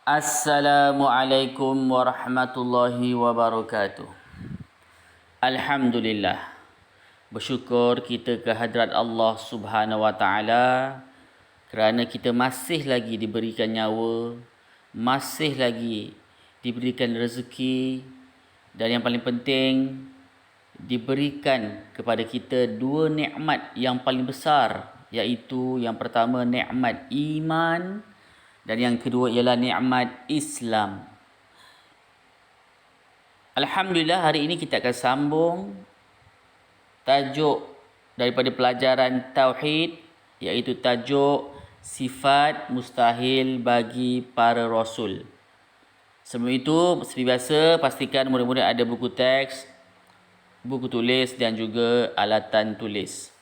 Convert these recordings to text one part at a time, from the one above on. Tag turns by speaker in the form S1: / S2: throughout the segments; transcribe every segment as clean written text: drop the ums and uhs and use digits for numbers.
S1: Assalamualaikum warahmatullahi wabarakatuh. Alhamdulillah. Bersyukur kita ke hadrat Allah Subhanahu wa taala kerana kita masih lagi diberikan nyawa, masih lagi diberikan rezeki, dan yang paling penting diberikan kepada kita dua nikmat yang paling besar, iaitu yang pertama nikmat iman dan yang kedua ialah nikmat Islam. Alhamdulillah, hari ini kita akan sambung tajuk daripada pelajaran Tauhid, iaitu tajuk sifat mustahil bagi para Rasul. Sebelum itu, seperti biasa, pastikan murid-murid ada buku teks, buku tulis dan juga alatan tulis.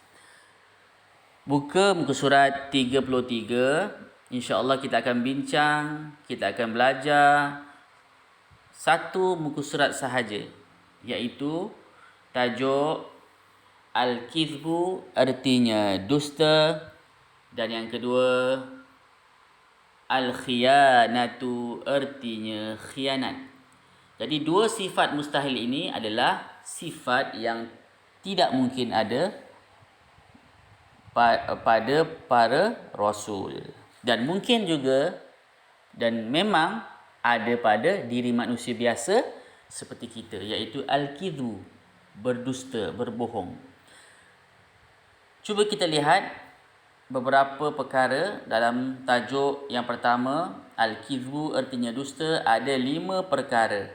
S1: Buka muka surat 33. InsyaAllah kita akan bincang, kita akan belajar satu muka surat sahaja, iaitu tajuk Al-Kizbu, artinya dusta, dan yang kedua Al-Khiyanatu, artinya khianat. Jadi dua sifat mustahil ini adalah sifat yang tidak mungkin ada pada para Rasul. Dan mungkin juga dan memang ada pada diri manusia biasa seperti kita, iaitu al-kidhu, berdusta, berbohong. Cuba kita lihat beberapa perkara dalam tajuk yang pertama, al-kidhu artinya dusta. Ada 5 perkara.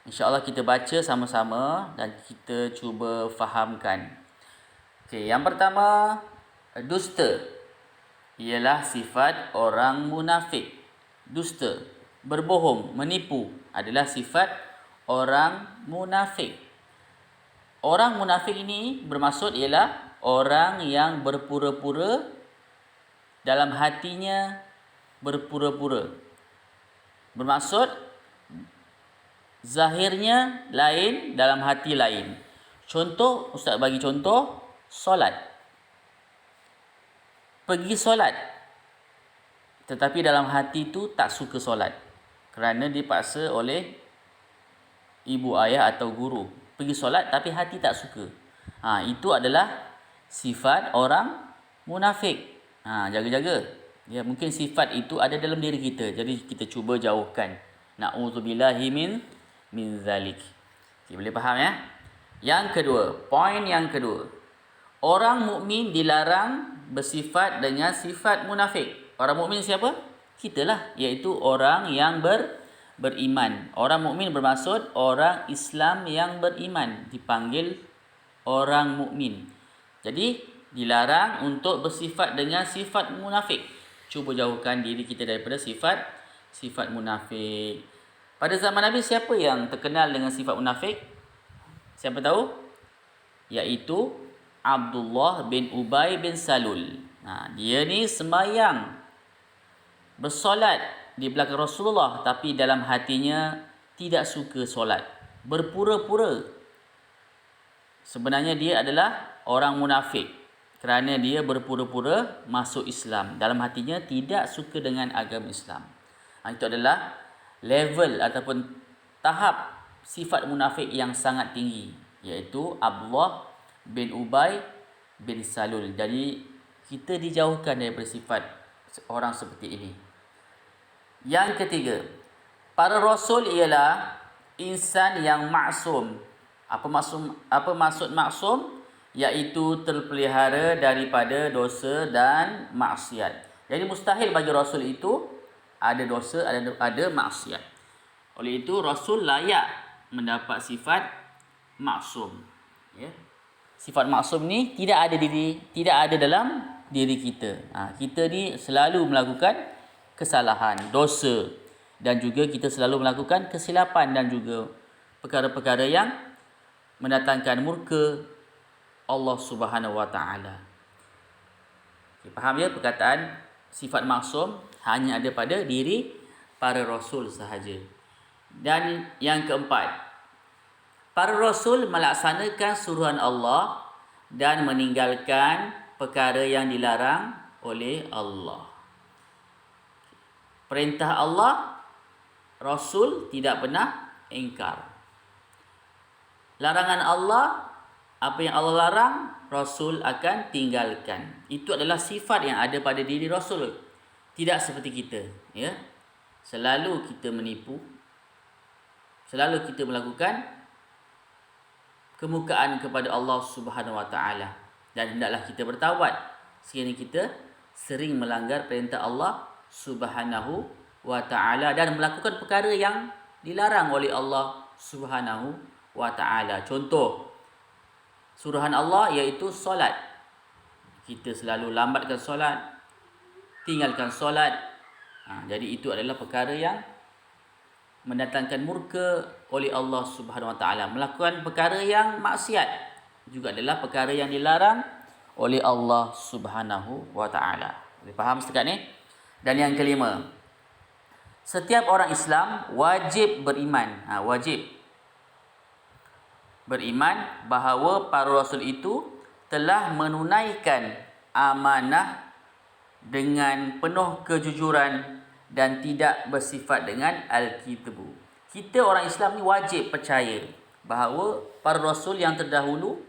S1: InsyaAllah kita baca sama-sama dan kita cuba fahamkan. Okey, yang pertama, dusta ialah sifat orang munafik. Dusta, berbohong, menipu adalah sifat orang munafik. Orang munafik ini bermaksud ialah orang yang berpura-pura, dalam hatinya berpura-pura. Bermaksud zahirnya lain, dalam hati lain. Contoh, Ustaz bagi contoh, solat. Pergi solat, tetapi dalam hati tu tak suka solat kerana dipaksa oleh ibu ayah atau guru. Pergi solat tapi hati tak suka. Itu adalah sifat orang munafik. Jaga-jaga. Ya, mungkin sifat itu ada dalam diri kita. Jadi kita cuba jauhkan. Na'udzubillahi min zalik. Okay, boleh faham ya? Yang kedua, poin yang kedua. Orang mukmin dilarang bersifat dengan sifat munafik. Orang mukmin siapa? Kitalah, iaitu orang yang beriman. Orang mukmin bermaksud orang Islam yang beriman, dipanggil orang mukmin. Jadi dilarang untuk bersifat dengan sifat munafik. Cuba jauhkan diri kita daripada sifat munafik. Pada zaman Nabi, siapa yang terkenal dengan sifat munafik? Siapa tahu? Iaitu Abdullah bin Ubay bin Salul. Dia ni sembahyang, bersolat di belakang Rasulullah, tapi dalam hatinya tidak suka solat. Berpura-pura. Sebenarnya dia adalah orang munafik kerana dia berpura-pura masuk Islam. Dalam hatinya tidak suka dengan agama Islam. Itu adalah level ataupun tahap sifat munafik yang sangat tinggi, iaitu Abdullah bin Ubay bin Salul. Jadi kita dijauhkan daripada sifat orang seperti ini. Yang ketiga, para rasul ialah insan yang maksum. Apa maksud maksum? Iaitu terpelihara daripada dosa dan maksiat. Jadi mustahil bagi rasul itu ada dosa, ada maksiat. Oleh itu rasul layak mendapat sifat maksum. Ya. Sifat maksum ni tidak ada dalam diri kita. Kita ni selalu melakukan kesalahan, dosa, dan juga kita selalu melakukan kesilapan dan juga perkara-perkara yang mendatangkan murka Allah Subhanahu wa taala. Faham ya perkataan sifat maksum hanya ada pada diri para rasul sahaja. Dan yang keempat, para rasul melaksanakan suruhan Allah dan meninggalkan perkara yang dilarang oleh Allah. Perintah Allah, Rasul tidak pernah ingkar. Larangan Allah, apa yang Allah larang, Rasul akan tinggalkan. Itu adalah sifat yang ada pada diri Rasul. Tidak seperti kita, ya. Selalu kita menipu, selalu kita melakukan kemukaan kepada Allah Subhanahu Wa Taala, dan hendaklah kita bertaubat sekiranya kita sering melanggar perintah Allah Subhanahu Wa Taala dan melakukan perkara yang dilarang oleh Allah Subhanahu Wa Taala. Contoh suruhan Allah iaitu solat. Kita selalu lambatkan solat, tinggalkan solat. Jadi itu adalah perkara yang mendatangkan murka oleh Allah Subhanahu Wa Taala. Melakukan perkara yang maksiat juga adalah perkara yang dilarang oleh Allah Subhanahu Wa Taala. Boleh faham setakat ni? Dan yang kelima, setiap orang Islam wajib beriman. Wajib beriman bahawa para rasul itu telah menunaikan amanah dengan penuh kejujuran dan tidak bersifat dengan al-kidbu. Kita orang Islam ni wajib percaya bahawa para rasul yang terdahulu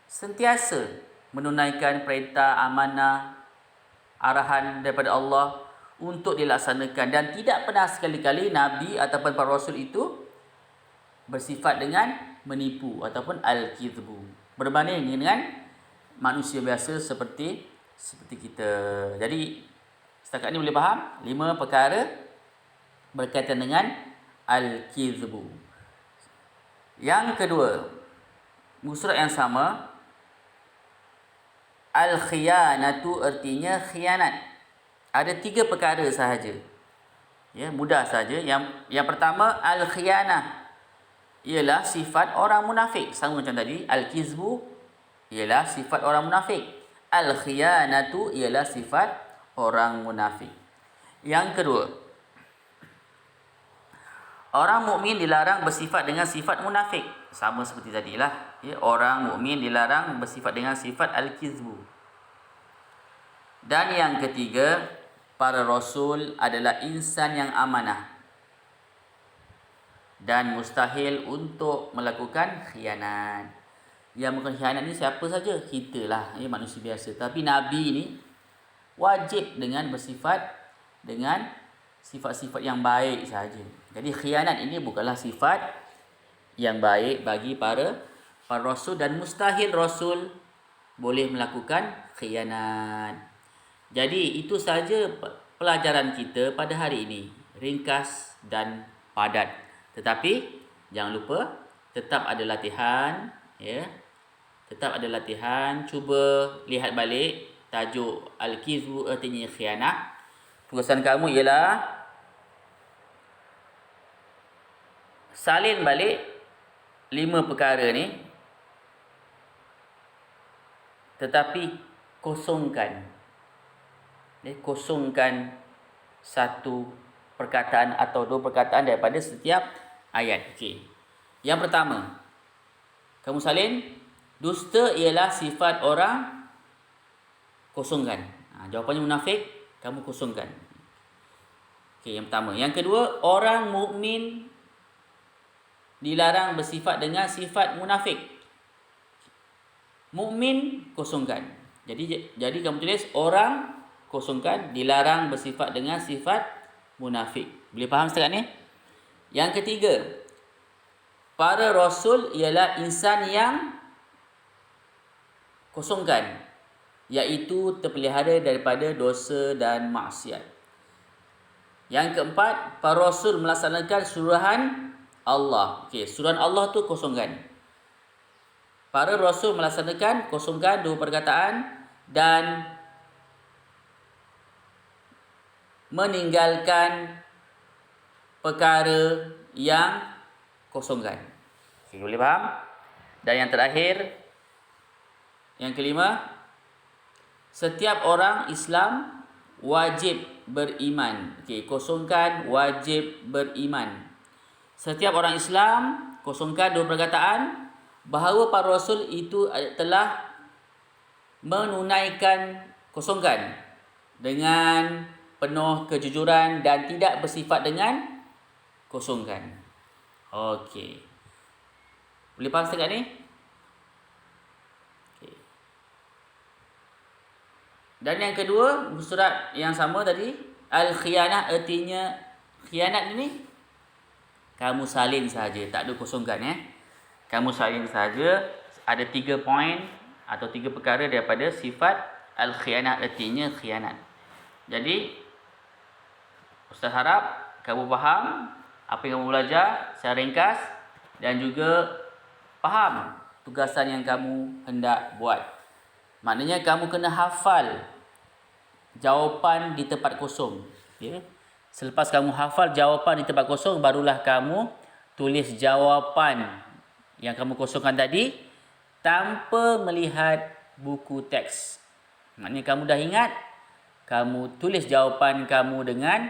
S1: sentiasa menunaikan perintah, amanah, arahan daripada Allah untuk dilaksanakan, dan tidak pernah sekali-kali Nabi ataupun para rasul itu bersifat dengan menipu ataupun al-kidbu, berbanding dengan manusia biasa seperti kita. Jadi setakat ni boleh faham 5 perkara berkaitan dengan al-kidbu. Yang kedua, muka surat yang sama, al-khiyanatu artinya khianat. Ada 3 perkara sahaja. Ya, mudah saja. Yang pertama, al-khiyanah ialah sifat orang munafik. Sama macam tadi, al-kizbu ialah sifat orang munafik. Al-khiyanatu ialah sifat orang munafik. Yang kedua, orang mukmin dilarang bersifat dengan sifat munafik. Sama seperti tadilah, ya, orang mukmin dilarang bersifat dengan sifat al-kizbu. Dan yang ketiga, para rasul adalah insan yang amanah dan mustahil untuk melakukan khianat. Yang melakukan khianat ni siapa saja? Kita lah, ya, manusia biasa. Tapi Nabi ni wajib dengan bersifat dengan sifat-sifat yang baik saja. Jadi khianat ini bukanlah sifat yang baik bagi para rasul, dan mustahil rasul boleh melakukan khianat. Jadi itu saja pelajaran kita pada hari ini, ringkas dan padat. Tetapi jangan lupa tetap ada latihan, ya. Tetap ada latihan, cuba lihat balik tajuk al-kizbu artinya khianat. Tugasan kamu ialah salin balik 5 perkara ni, tetapi kosongkan satu perkataan atau 2 perkataan daripada setiap ayat. Okey. Yang pertama, kamu salin, dusta ialah sifat orang, kosongkan. Jawapannya munafik, kamu kosongkan. Okey, yang pertama. Yang kedua, orang mukmin dilarang bersifat dengan sifat munafik. Mukmin, kosongkan. Jadi kamu tulis orang, kosongkan, dilarang bersifat dengan sifat munafik. Boleh faham setakat ni? Yang ketiga, para rasul ialah insan yang kosongkan, iaitu terpelihara daripada dosa dan maksiat. Yang keempat, para rasul melaksanakan suruhan Allah. Okey, suruhan Allah tu kosongkan. Para rasul melaksanakan, kosongkan 2 perkataan, dan meninggalkan perkara yang kosongkan. Okay, boleh faham? Dan yang terakhir, yang kelima, setiap orang Islam wajib beriman. Okay, kosongkan wajib beriman. Setiap orang Islam, kosongkan 2 perkataan, bahawa para rasul itu telah menunaikan, kosongkan, dengan penuh kejujuran dan tidak bersifat dengan kosongkan. Okey. Boleh faham setengah ni? Okey. Dan yang kedua, surat yang sama tadi, al-khiyanah, artinya khianat ni kamu salin saja, tak ada kosongkan Kamu salin saja. Ada 3 poin atau 3 perkara daripada sifat al-khiyanah, artinya khianat. Jadi Ustaz harap kamu faham apa yang kamu belajar secara ringkas dan juga faham tugasan yang kamu hendak buat. Maknanya kamu kena hafal jawapan di tempat kosong. Ya. Selepas kamu hafal jawapan di tempat kosong, barulah kamu tulis jawapan yang kamu kosongkan tadi tanpa melihat buku teks. Maknanya kamu dah ingat, kamu tulis jawapan kamu dengan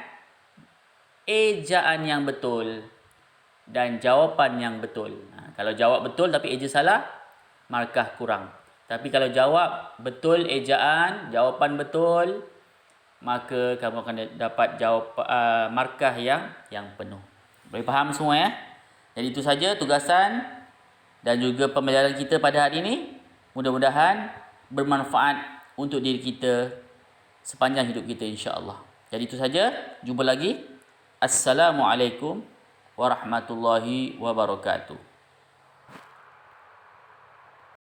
S1: ejaan yang betul dan jawapan yang betul. Kalau jawab betul tapi eja salah, markah kurang. Tapi kalau jawab betul ejaan, jawapan betul, maka kamu akan dapat markah yang penuh. Boleh faham semua Jadi itu saja tugasan dan juga pembelajaran kita pada hari ini. Mudah-mudahan bermanfaat untuk diri kita sepanjang hidup kita, insya-Allah. Jadi itu saja. Jumpa lagi. Assalamualaikum warahmatullahi wabarakatuh.